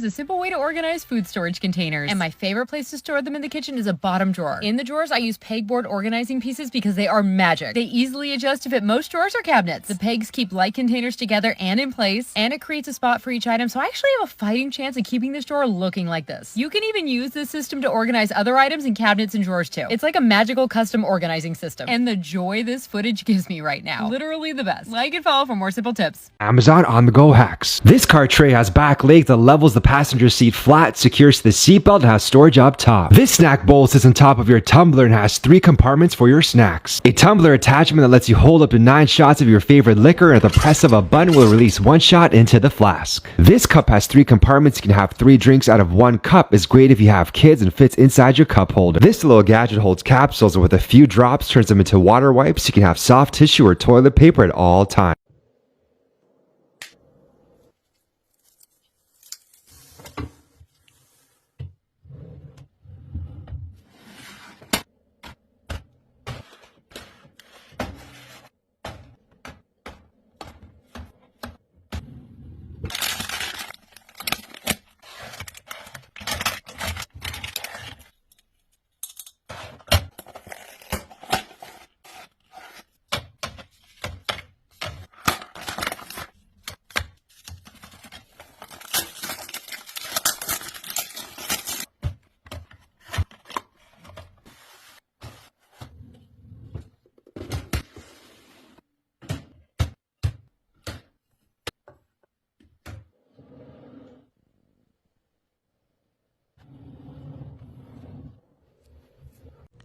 a simple way to organize food storage containers. And my favorite place to store them in the kitchen is a bottom drawer. In the drawers, I use pegboard organizing pieces because they are magic. They easily adjust to fit most drawers or cabinets. The pegs keep light containers together and in place, and it creates a spot for each item, so I actually have a fighting chance of keeping this drawer looking like this. You can even use this system to organize other items in cabinets and drawers too. It's like a magical custom organizing system. And the joy this footage gives me right now. Literally the best. Like and follow for more simple tips. Amazon on-the-go hacks. This cart tray has back leg that levels the passenger seat flat, secures to the seatbelt, and has storage up top. This snack bowl sits on top of your tumbler and has 3 compartments for your snacks. A tumbler attachment that lets you hold up to 9 shots of your favorite liquor, and at the press of a button will release 1 shot into the flask. This cup has 3 compartments. You can have 3 drinks out of 1 cup. It's great if you have kids and fits inside your cup holder. This little gadget holds capsules and with a few drops turns them into water wipes. You can have soft tissue or toilet paper at all times.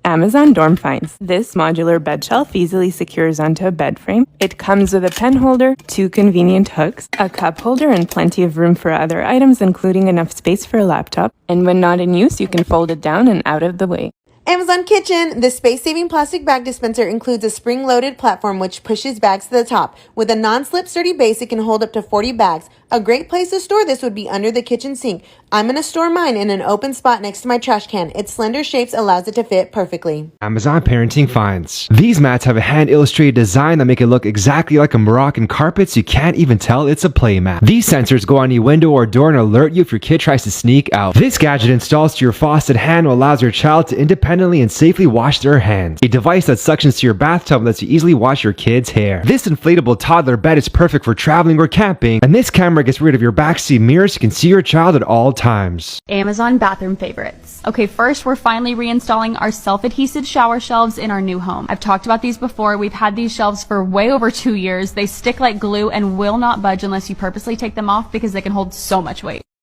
Amazon Dorm Finds. This modular bed shelf easily secures onto a bed frame. It comes with a pen holder, 2 convenient hooks, a cup holder, and plenty of room for other items, including enough space for a laptop. And when not in use, you can fold it down and out of the way. Amazon Kitchen. The space-saving plastic bag dispenser includes a spring-loaded platform which pushes bags to the top. With a non-slip sturdy base, it can hold up to 40 bags. A great place to store this would be under the kitchen sink. I'm going to store mine in an open spot next to my trash can. Its slender shapes allows it to fit perfectly. Amazon Parenting Finds. These mats have a hand-illustrated design that make it look exactly like a Moroccan carpet, so you can't even tell it's a play mat. These sensors go on your window or door and alert you if your kid tries to sneak out. This gadget installs to your faucet handle allows your child to independently and safely wash their hands. A device that suctions to your bathtub lets you easily wash your kid's hair. This inflatable toddler bed is perfect for traveling or camping, and this camera gets rid of your backseat mirrors so you can see your child at all times. Amazon bathroom favorites. Okay, first we're finally reinstalling our self-adhesive shower shelves in our new home. I've talked about these before. We've had these shelves for way over 2 years. They stick like glue and will not budge unless you purposely take them off because they can hold so much weight.